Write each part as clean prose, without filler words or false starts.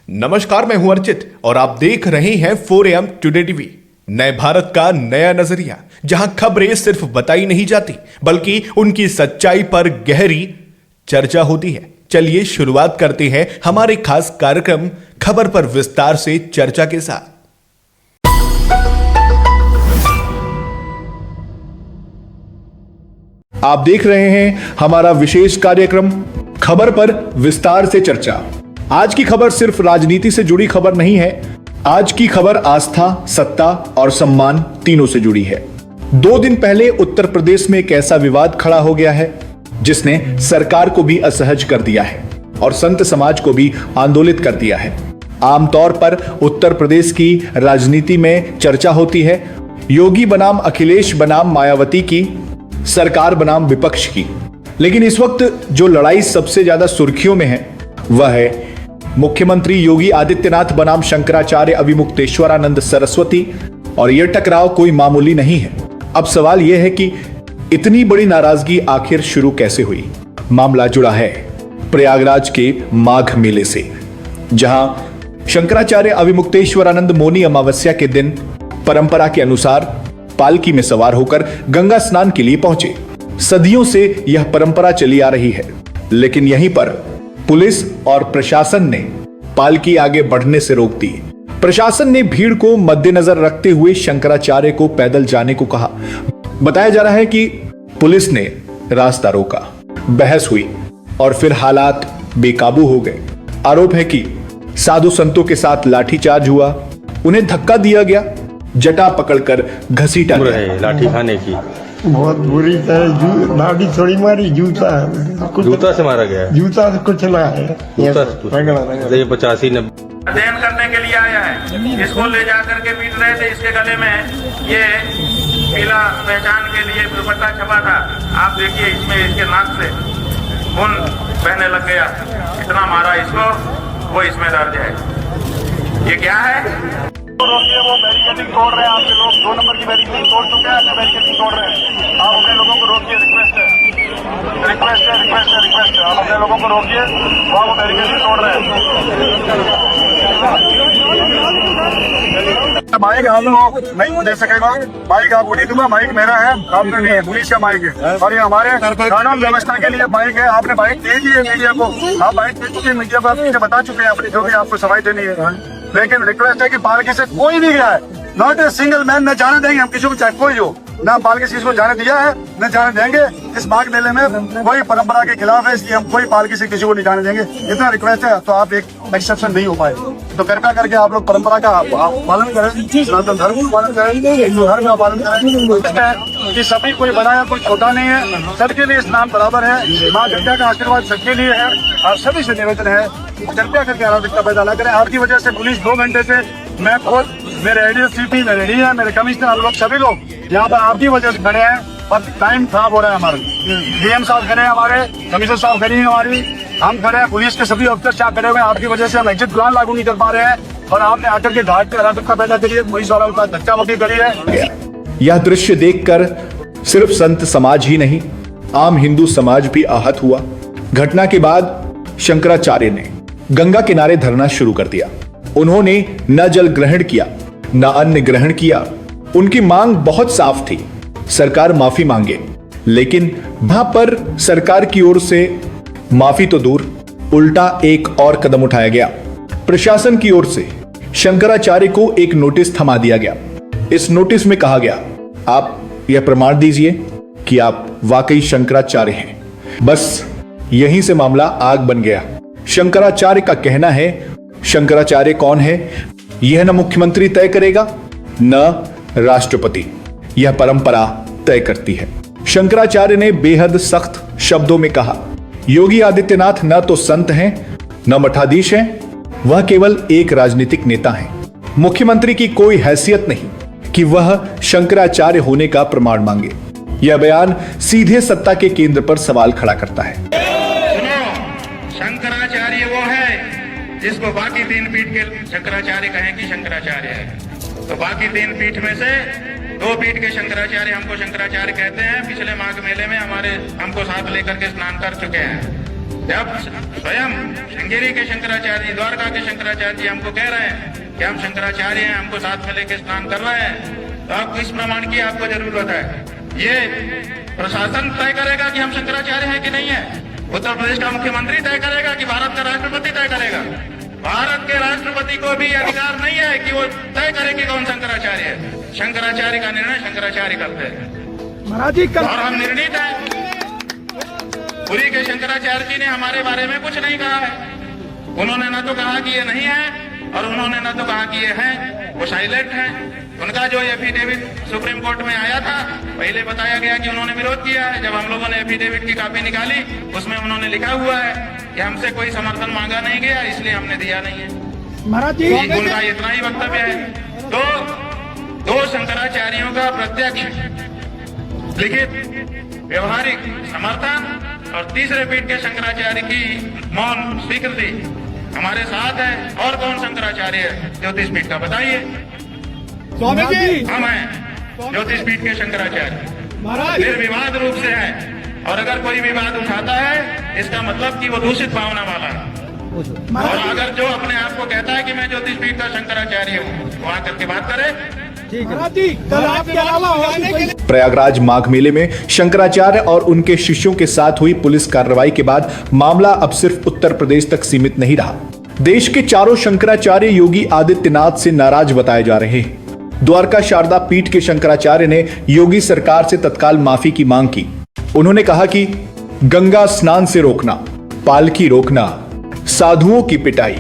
नमस्कार, मैं हूं अर्चित और आप देख रहे हैं 4AM टुडे टीवी। नए भारत का नया नजरिया, जहां खबरें सिर्फ बताई नहीं जाती बल्कि उनकी सच्चाई पर गहरी चर्चा होती है। चलिए शुरुआत करते हैं हमारे खास कार्यक्रम खबर पर विस्तार से चर्चा के साथ। आप देख रहे हैं हमारा विशेष कार्यक्रम खबर पर विस्तार से चर्चा। आज की खबर सिर्फ राजनीति से जुड़ी खबर नहीं है। आज की खबर आस्था, सत्ता और सम्मान तीनों से जुड़ी है। 2 दिन पहले उत्तर प्रदेश में एक ऐसा विवाद खड़ा हो गया है जिसने सरकार को भी असहज कर दिया है और संत समाज को भी आंदोलित कर दिया है। आमतौर पर उत्तर प्रदेश की राजनीति में चर्चा होती है योगी बनाम अखिलेश बनाम मायावती की, सरकार बनाम विपक्ष की। लेकिन इस वक्त जो लड़ाई सबसे ज्यादा सुर्खियों में है वह है मुख्यमंत्री योगी आदित्यनाथ बनाम शंकराचार्य अविमुक्तेश्वरानंद सरस्वती, और यह टकराव कोई मामूली नहीं है। अब सवाल यह है कि इतनी बड़ी नाराजगी आखिर शुरू कैसे हुई। मामला जुड़ा है प्रयागराज के माघ मेले से, जहां शंकराचार्य अविमुक्तेश्वरानंद मौनी अमावस्या के दिन परंपरा के अनुसार पालकी में सवार होकर गंगा स्नान के लिए पहुंचे। सदियों से यह परंपरा चली आ रही है, लेकिन यहीं पर पुलिस और प्रशासन ने पालकी आगे बढ़ने से रोक दी। प्रशासन ने भीड़ को मद्देनजर रखते हुए शंकराचार्य को पैदल जाने को कहा। बताया जा रहा है कि पुलिस ने रास्ता रोका, बहस हुई और फिर हालात बेकाबू हो गए। आरोप है कि साधु संतों के साथ लाठीचार्ज हुआ, उन्हें धक्का दिया गया, जटा पकड़कर घसीटा गया। लाठी खाने की बहुत बुरी तरह लाठी थोड़ी मारी, जूता से मारा गया। जूता से कुछ ना है, जूता से 85 90 अध्ययन करने के लिए आया है। इसको ले जा करके पीट रहे थे। इसके गले में ये पीला पहचान के लिए दुपट्टा छपा था। आप देखिए, इसमें इसके नाक से खून बहने लग गया। इतना मारा इसको, वो इसमें दर्ज है। ये क्या है? रोकिए, वो बैरिकेडिंग तोड़ रहे हैं। आपके लोग 2 नंबर की बैरिकेडिंग तोड़ चुके हैं, बैरिकेडिंग तोड़ रहे हैं। आप अपने लोगों को रोकिए, रिक्वेस्ट है। आप अपने लोगों को रोकिए, वो बैरिकेडिंग तोड़ रहे हैं। माइक आप लोग नहीं दे सकेगा। माइक आप उठी दूंगा। माइक मेरा है, आपका नहीं है, पुलिस का माइक है और ये हमारे कानून व्यवस्था के लिए माइक है। आपने माइक दे दी है मीडिया को, आप माइक दे चुके हैं मीडिया को, आप मुझे बता चुके हैं अपनी जो भी आपको सफाई देनी है। लेकिन रिक्वेस्ट है कि पालकी से कोई भी गया है, नॉट ए सिंगल मैन, न जाने देंगे हम किसी को, चाहे कोई हो, ना पालकी से को जाने दिया है न जाने देंगे। इस माघ मेले में कोई परंपरा के खिलाफ है, इसलिए हम कोई पालकी से किसी को नहीं जाने देंगे। इतना रिक्वेस्ट है। तो आप एक एक्सेप्शन नहीं हो पाए, तो कृपया करके आप लोग परंपरा का पालन करें, सनातन धर्म का पालन करें, हिंदू धर्म का पालन करें। कि सभी कोई बड़ा है, कोई छोटा नहीं है, सबके लिए इस्लाम बराबर है। माँ गंगा का आशीर्वाद सबके लिए है और सभी से निवेदन है कृपया करके अराजकता पैदा न करें। आपकी वजह से पुलिस 2 घंटे से, मैं खुद, मेरे एडीएसपी में रेडी है, मेरे कमिश्नर लोग, सभी लोग यहाँ पर आपकी वजह से खड़े हैं और टाइम खराब हो रहा है। हमारे डीएम साहब खड़े हैं, हमारे कमिश्नर साहब खड़ी है, हमारी हम खड़े हैं, पुलिस के सभी अफसर चाह खड़े हुए हैं। आपकी वजह से हम एग्जिट प्लान लागू नहीं कर पा रहे हैं और आपने आकर के घाट पे अराजकता पैदा करी है, पुलिस वालों का धक्का मुक्की करी है। यह दृश्य देखकर सिर्फ संत समाज ही नहीं, आम हिंदू समाज भी आहत हुआ। घटना के बाद शंकराचार्य ने गंगा किनारे धरना शुरू कर दिया। उन्होंने न जल ग्रहण किया, न अन्न ग्रहण किया। उनकी मांग बहुत साफ थी, सरकार माफी मांगे। लेकिन वहां पर सरकार की ओर से माफी तो दूर, उल्टा एक और कदम उठाया गया। प्रशासन की ओर से शंकराचार्य को एक नोटिस थमा दिया गया। इस नोटिस में कहा गया, आप यह प्रमाण दीजिए कि आप वाकई शंकराचार्य हैं। बस यहीं से मामला आग बन गया। शंकराचार्य का कहना है, शंकराचार्य कौन है यह न मुख्यमंत्री तय करेगा न राष्ट्रपति, यह परंपरा तय करती है। शंकराचार्य ने बेहद सख्त शब्दों में कहा, योगी आदित्यनाथ न तो संत हैं न मठाधीश हैं, वह केवल एक राजनीतिक नेता हैं। मुख्यमंत्री की कोई हैसियत नहीं कि वह शंकराचार्य होने का प्रमाण मांगे। यह बयान सीधे सत्ता के केंद्र पर सवाल खड़ा करता है। शंकराचार्य वो है जिसको बाकी 3 पीठ के शंकराचार्य कहें कि शंकराचार्य है, तो बाकी 3 पीठ में से 2 पीठ के शंकराचार्य हमको शंकराचार्य कहते हैं। पिछले माघ मेले में हमको साथ लेकर के स्नान कर चुके हैं। जब स्वयं श्रृंगेरी के शंकराचार्य जी, द्वारका के शंकराचार्य जी हमको कह रहे हैं कि हम शंकराचार्य हैं, हमको साथ में लेके स्नान कर रहे हैं, तो आपको इस प्रमाण की आपको जरूरत है। ये प्रशासन तय करेगा कि हम शंकराचार्य हैं कि नहीं है। उत्तर प्रदेश का मुख्यमंत्री तय करेगा कि भारत का राष्ट्रपति तय करेगा। भारत के राष्ट्रपति को भी अधिकार नहीं है कि वो तय करे कि कौन शंकराचार्य है। शंकराचार्य का निर्णय शंकराचार्य करते हैं और हम निर्णीत हैं। पुरी के शंकराचार्य जी ने हमारे बारे में कुछ नहीं कहा है। उन्होंने न तो कहा कि ये नहीं है और उन्होंने न तो कहा कि ये है, वो साइलेंट है। उनका जो एफिडेविट सुप्रीम कोर्ट में आया था, पहले बताया गया कि उन्होंने विरोध किया है। जब हम लोगों ने एफिडेविट की कॉपी निकाली, उसमें उन्होंने लिखा हुआ है कि हमसे कोई समर्थन मांगा नहीं गया, इसलिए हमने दिया नहीं है। उनका इतना ही वक्तव्य है। तो दो शंकराचार्यों का प्रत्यक्ष लिखित व्यवहारिक समर्थन और तीसरे पीठ के शंकराचार्य की मौन स्वीकृति हमारे साथ है। और कौन शंकराचार्य है ज्योतिष पीठ का, बताइए। हम हैं ज्योतिष पीठ के शंकराचार्य, निर्विवाद रूप से है। और अगर कोई विवाद उठाता है, इसका मतलब कि वो दूषित भावना वाला है। और अगर जो अपने आप को कहता है कि मैं ज्योतिष पीठ का शंकराचार्य हूँ, वो आकर के बात करे। प्रयागराज माघ मेले में शंकराचार्य और उनके शिष्यों के साथ हुई पुलिस कार्रवाई के बाद मामला अब सिर्फ उत्तर प्रदेश तक सीमित नहीं रहा। देश के चारों शंकराचार्य योगी आदित्यनाथ से नाराज बताए जा रहे हैं। द्वारका शारदा पीठ के शंकराचार्य ने योगी सरकार से तत्काल माफी की मांग की। उन्होंने कहा कि गंगा स्नान से रोकना, पालकी रोकना, साधुओं की पिटाई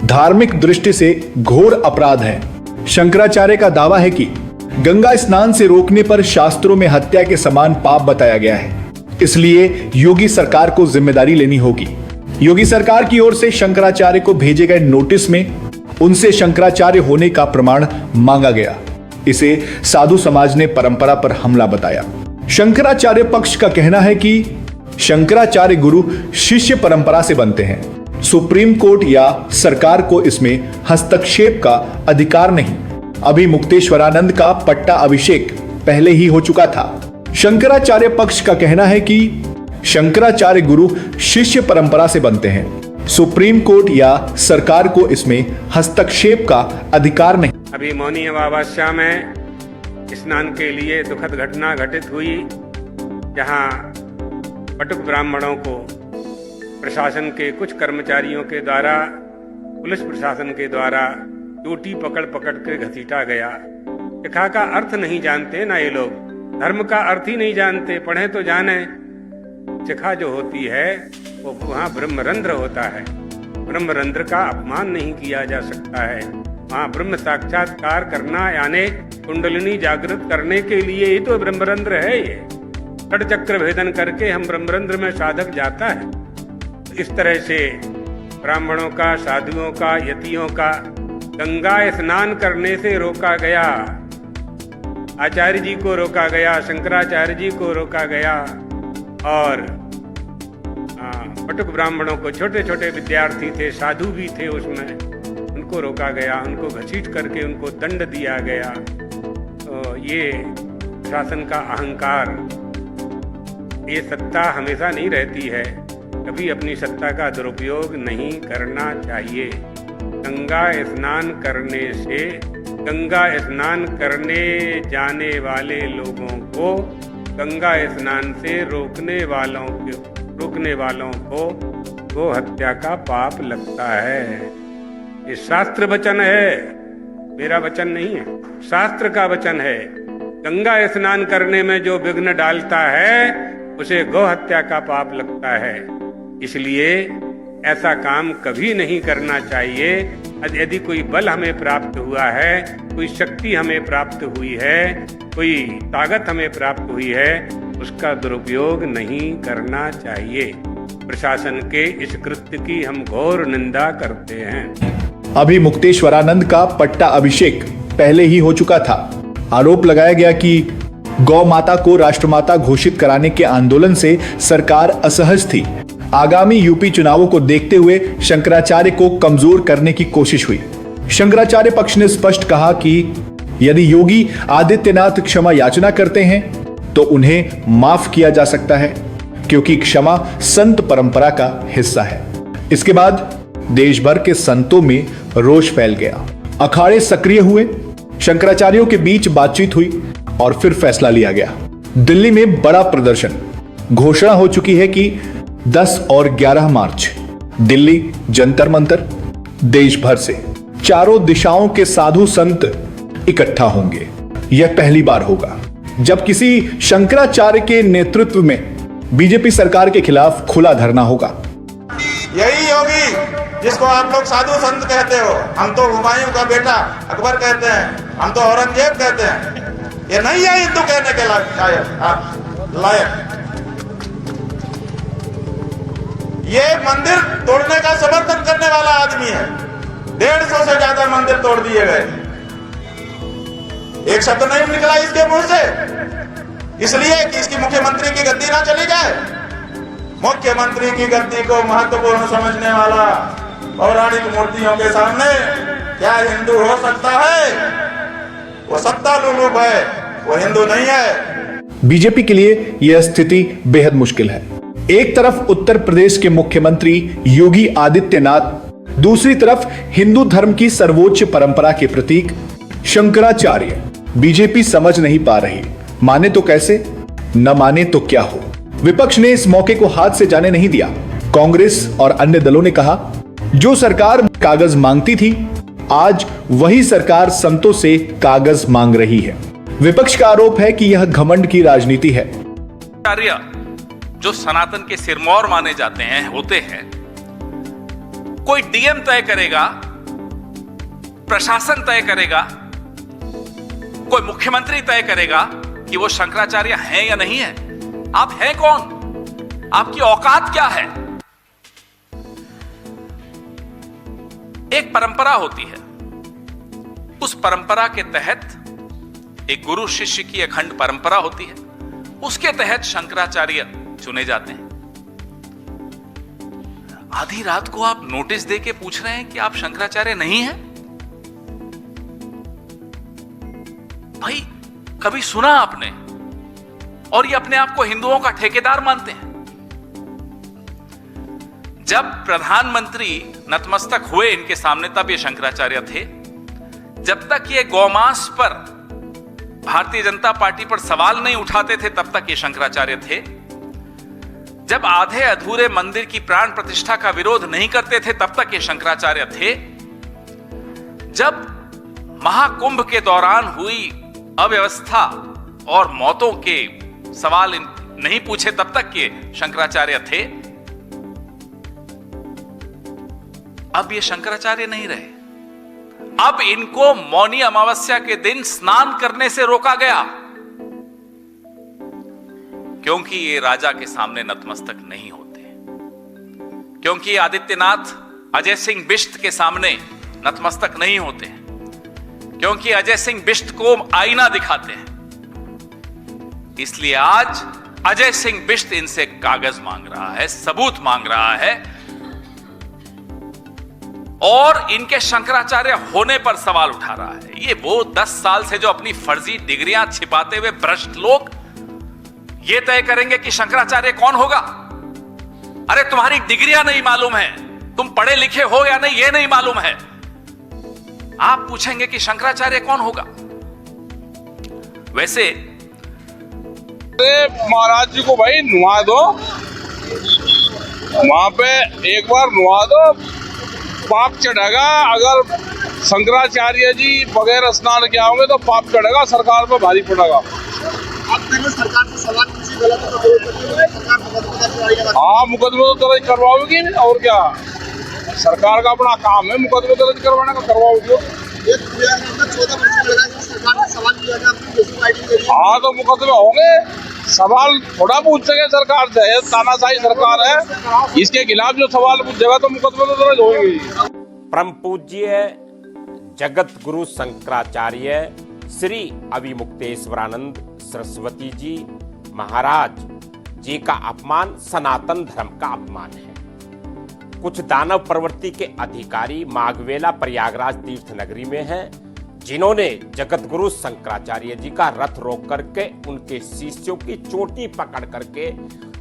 धार्मिक दृष्टि से घोर अपराध है। शंकराचार्य का दावा है कि गंगा स्नान से रोकने पर शास्त्रों में हत्या के समान पाप बताया गया है, इसलिए योगी सरकार को जिम्मेदारी लेनी होगी। योगी सरकार की ओर से शंकराचार्य को भेजे गए नोटिस में उनसे शंकराचार्य होने का प्रमाण मांगा गया। इसे साधु समाज ने परंपरा पर हमला बताया। शंकराचार्य पक्ष का कहना है कि शंकराचार्य गुरु शिष्य परंपरा से बनते हैं। सुप्रीम कोर्ट या सरकार को इसमें हस्तक्षेप का अधिकार नहीं। अभी मुक्तेश्वरानंद का पट्टा अभिषेक पहले ही हो चुका था। शंकराचार्य पक्ष का कहना है कि शंकराचार्य गुरु शिष्य परंपरा से बनते हैं। सुप्रीम कोर्ट या सरकार को इसमें हस्तक्षेप का अधिकार नहीं। अभी मौनी अमावस्या में स्नान के लिए दुखद घटना घटित हुई, जहां पटुक ब्राह्मणों को प्रशासन के कुछ कर्मचारियों के द्वारा, पुलिस प्रशासन के द्वारा चोटी पकड़ पकड़ के घसीटा गया। शिखा का अर्थ नहीं जानते ना ये लोग, धर्म का अर्थ ही नहीं जानते। पढ़े तो जाने, शिखा जो होती है वो वहाँ ब्रह्मरंध्र होता है। ब्रह्मरंध्र का अपमान नहीं किया जा सकता है। वहाँ ब्रह्म साक्षात्कार करना यानी कुंडलिनी जागृत करने के लिए ही तो ब्रह्मरंध्र है। ये षड चक्र भेदन करके हम ब्रह्मरंध्र में साधक जाता है। इस तरह से ब्राह्मणों का, साधुओं का, यतियों का गंगा स्नान करने से रोका गया। आचार्य जी को रोका गया, शंकराचार्य जी को रोका गया और पटुक ब्राह्मणों को, छोटे छोटे विद्यार्थी थे, साधु भी थे उसमें, उनको रोका गया, उनको घसीट करके उनको दंड दिया गया। तो ये शासन का अहंकार, ये सत्ता हमेशा नहीं रहती है, कभी अपनी सत्ता का दुरुपयोग नहीं करना चाहिए। गंगा स्नान करने से, गंगा स्नान करने जाने वाले लोगों को, गंगा स्नान से रोकने वालों को गो हत्या का पाप लगता है। ये शास्त्र वचन है, मेरा वचन नहीं है, शास्त्र का वचन है। गंगा स्नान करने में जो विघ्न डालता है उसे गौ हत्या का पाप लगता है। इसलिए ऐसा काम कभी नहीं करना चाहिए। यदि कोई बल हमें प्राप्त हुआ है, कोई शक्ति हमें प्राप्त हुई है, कोई ताकत हमें प्राप्त हुई है, उसका दुरुपयोग नहीं करना चाहिए। प्रशासन के इस कृत्य की हम घोर निंदा करते हैं। अभी मुक्तेश्वरानंद का पट्टा अभिषेक पहले ही हो चुका था। आरोप लगाया गया कि गौ माता को राष्ट्रमाता घोषित कराने के आंदोलन से सरकार असहज थी। आगामी यूपी चुनावों को देखते हुए शंकराचार्य को कमजोर करने की कोशिश हुई। शंकराचार्य पक्ष ने स्पष्ट कहा कि यदि योगी आदित्यनाथ क्षमा याचना करते हैं तो उन्हें माफ किया जा सकता है। क्योंकि क्षमा संत परंपरा का हिस्सा है। इसके बाद देश भर के संतों में रोष फैल गया, अखाड़े सक्रिय हुए, शंकराचार्यों के बीच बातचीत हुई और फिर फैसला लिया गया। दिल्ली में बड़ा प्रदर्शन, घोषणा हो चुकी है कि 10 और 11 मार्च दिल्ली जंतर मंतर, देश भर से चारों दिशाओं के साधु संत इकट्ठा होंगे। यह पहली बार होगा जब किसी शंकराचार्य के नेतृत्व में बीजेपी सरकार के खिलाफ खुला धरना होगा। यही योगी जिसको आप लोग साधु संत कहते हो, हम तो हुमायूं का बेटा अकबर कहते हैं, हम तो औरंगजेब कहते हैं, ये नहीं है हिंदू कहने के लायक। ये मंदिर तोड़ने का समर्थन करने वाला आदमी है। 150 से ज्यादा मंदिर तोड़ दिए गए, एक शब्द नहीं निकला इसके मुंह से, इसलिए कि इसकी मुख्यमंत्री की गद्दी ना चली जाए। मुख्यमंत्री की गद्दी को महत्वपूर्ण समझने वाला पौराणिक मूर्तियों के सामने क्या हिंदू हो सकता है? वो सत्ता लुलूब है, वो हिंदू नहीं है। बीजेपी के लिए यह स्थिति बेहद मुश्किल है। एक तरफ उत्तर प्रदेश के मुख्यमंत्री योगी आदित्यनाथ, दूसरी तरफ हिंदू धर्म की सर्वोच्च परंपरा के प्रतीक शंकराचार्य। बीजेपी समझ नहीं पा रही, माने तो कैसे, न माने तो क्या हो। विपक्ष ने इस मौके को हाथ से जाने नहीं दिया। कांग्रेस और अन्य दलों ने कहा, जो सरकार कागज मांगती थी, आज वही सरकार संतों से कागज मांग रही है। विपक्ष का आरोप है कि यह घमंड की राजनीति है। जो सनातन के सिरमौर माने जाते हैं, होते हैं, कोई डीएम तय करेगा, प्रशासन तय करेगा, कोई मुख्यमंत्री तय करेगा कि वो शंकराचार्य हैं या नहीं है। आप हैं कौन? आपकी औकात क्या है? एक परंपरा होती है, उस परंपरा के तहत एक गुरु शिष्य की अखंड परंपरा होती है, उसके तहत शंकराचार्य चुने जाते हैं। आधी रात को आप नोटिस देके पूछ रहे हैं कि आप शंकराचार्य नहीं हैं? भाई, कभी सुना आपने? और ये अपने आप को हिंदुओं का ठेकेदार मानते हैं। जब प्रधानमंत्री नतमस्तक हुए इनके सामने, तब ये शंकराचार्य थे। जब तक ये गौमांस पर, भारतीय जनता पार्टी पर सवाल नहीं उठाते थे, तब तक ये शंकराचार्य थे। जब आधे अधूरे मंदिर की प्राण प्रतिष्ठा का विरोध नहीं करते थे, तब तक ये शंकराचार्य थे। जब महाकुंभ के दौरान हुई अव्यवस्था और मौतों के सवाल नहीं पूछे, तब तक ये शंकराचार्य थे। अब ये शंकराचार्य नहीं रहे। अब इनको मौनी अमावस्या के दिन स्नान करने से रोका गया, क्योंकि ये राजा के सामने नतमस्तक नहीं होते, क्योंकि आदित्यनाथ अजय सिंह बिष्ट के सामने नतमस्तक नहीं होते हैं, क्योंकि अजय सिंह बिष्ट को आईना दिखाते हैं। इसलिए आज अजय सिंह बिष्ट इनसे कागज मांग रहा है, सबूत मांग रहा है, और इनके शंकराचार्य होने पर सवाल उठा रहा है। ये वो 10 साल से जो अपनी फर्जी डिग्रियां छिपाते हुए भ्रष्ट लोग ये तय करेंगे कि शंकराचार्य कौन होगा। अरे तुम्हारी डिग्रियां नहीं मालूम है, तुम पढ़े लिखे हो या नहीं ये नहीं मालूम है, आप पूछेंगे कि शंकराचार्य कौन होगा। वैसे महाराज जी को भाई नुआ दो, वहां पे एक बार नुआ दो, पाप चढ़ेगा। अगर शंकराचार्य जी बगैर स्नान के आओगे तो पाप चढ़ेगा, सरकार पे भारी पड़ेगा। सरकार से सवाल किसी गलत हाँ, मुकदमे तो दर्ज करवाओगी, और क्या, सरकार का अपना काम है मुकदमे दर्ज करवाने का, करवाओगी। हाँ, तो मुकदमे होंगे, सवाल थोड़ा पूछ सके सरकार से, तानाशाही सरकार है, इसके खिलाफ जो सवाल पूछेगा तो मुकदमे तो दर्ज होंगे। परम पूज्य जगत गुरु शंकराचार्य श्री अविमुक्तेश्वरानंद सरस्वती जी महाराज जी का अपमान सनातन धर्म का अपमान है। कुछ दानव प्रवृत्ति के अधिकारी माघवेला प्रयागराज तीर्थ नगरी में हैं, जिन्होंने जगत गुरु शंकराचार्य जी का रथ रोक करके उनके शिष्यों की चोटी पकड़ करके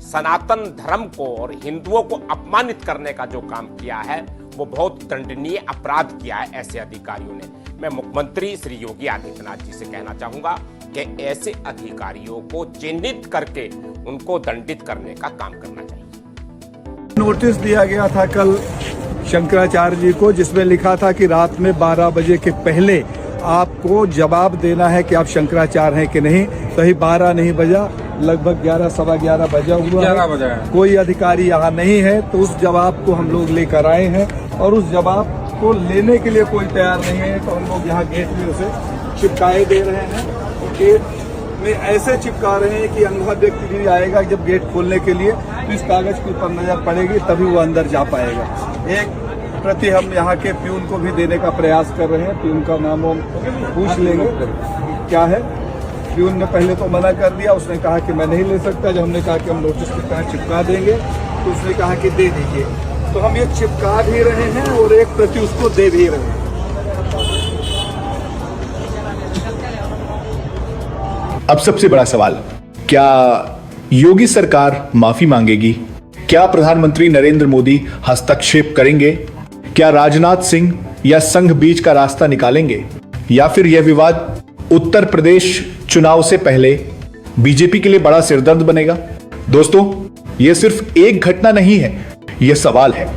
सनातन धर्म को और हिंदुओं को अपमानित करने का जो काम किया है वो बहुत दंडनीय अपराध किया है ऐसे अधिकारियों ने। मैं मुख्यमंत्री श्री योगी आदित्यनाथ जी से कहना चाहूंगा कि ऐसे अधिकारियों को चिन्हित करके उनको दंडित करने का काम करना चाहिए। नोटिस दिया गया था कल शंकराचार्य जी को, जिसमें लिखा था कि रात में 12 बजे के पहले आपको जवाब देना है कि आप शंकराचार्य हैं कि नहीं। सही 12 नहीं बजा, लगभग 11 सवा 11 बजा हुआ है। कोई अधिकारी यहाँ नहीं है, तो उस जवाब को हम लोग लेकर आए हैं और उस जवाब को लेने के लिए कोई तैयार नहीं है। तो हम लोग यहाँ गेट में उसे चिपकाए दे रहे हैं। गेट में ऐसे चिपका रहे हैं कि अंधा व्यक्ति भी आएगा जब गेट खोलने के लिए तो इस कागज के ऊपर नजर पड़ेगी तभी वो अंदर जा पाएगा। एक प्रति हम यहाँ के प्यून को भी देने का प्रयास कर रहे हैं। प्यून का नाम हम पूछ लेंगे क्या है। प्यून ने पहले तो मना कर दिया, उसने कहा कि मैं नहीं ले सकता। जब हमने कहा कि हम नोटिस की तरह चिपका देंगे तो उसने कहा कि दे दीजिए। तो हम ये चिपका भी रहे हैं और एक प्रति उसको दे भी रहे हैं। अब सबसे बड़ा सवाल, क्या योगी सरकार माफी मांगेगी? क्या प्रधानमंत्री नरेंद्र मोदी हस्तक्षेप करेंगे? क्या राजनाथ सिंह या संघ बीच का रास्ता निकालेंगे? या फिर यह विवाद उत्तर प्रदेश चुनाव से पहले बीजेपी के लिए बड़ा सिरदर्द बनेगा? दोस्तों, यह सिर्फ एक घटना नहीं है, यह सवाल है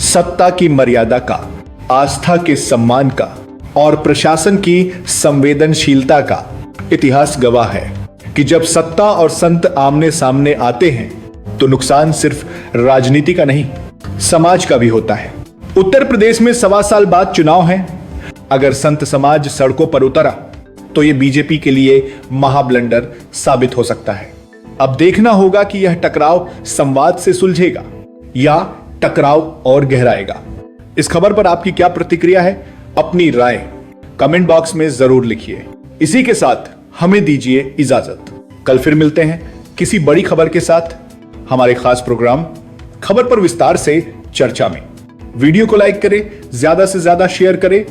सत्ता की मर्यादा का, आस्था के सम्मान का और प्रशासन की संवेदनशीलता का। इतिहास गवाह है कि जब सत्ता और संत आमने सामने आते हैं तो नुकसान सिर्फ राजनीति का नहीं, समाज का भी होता है। उत्तर प्रदेश में 1.25 साल बाद चुनाव है। अगर संत समाज सड़कों पर उतरा तो यह बीजेपी के लिए महाब्लंडर साबित हो सकता है। अब देखना होगा कि यह टकराव संवाद से सुलझेगा या टकराव और गहराएगा। इस खबर पर आपकी क्या प्रतिक्रिया है? अपनी राय कमेंट बॉक्स में जरूर लिखिए। इसी के साथ हमें दीजिए इजाजत। कल फिर मिलते हैं किसी बड़ी खबर के साथ हमारे खास प्रोग्राम खबर पर विस्तार से चर्चा में। वीडियो को लाइक करें, ज्यादा से ज्यादा शेयर करें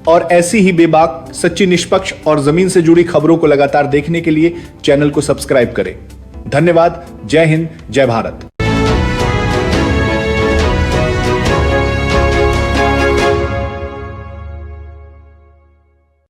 और ऐसी ही बेबाक, सच्ची, निष्पक्ष और जमीन से जुड़ी खबरों को लगातार देखने के लिए चैनल को सब्सक्राइब करें। धन्यवाद। जय हिंद, जय भारत।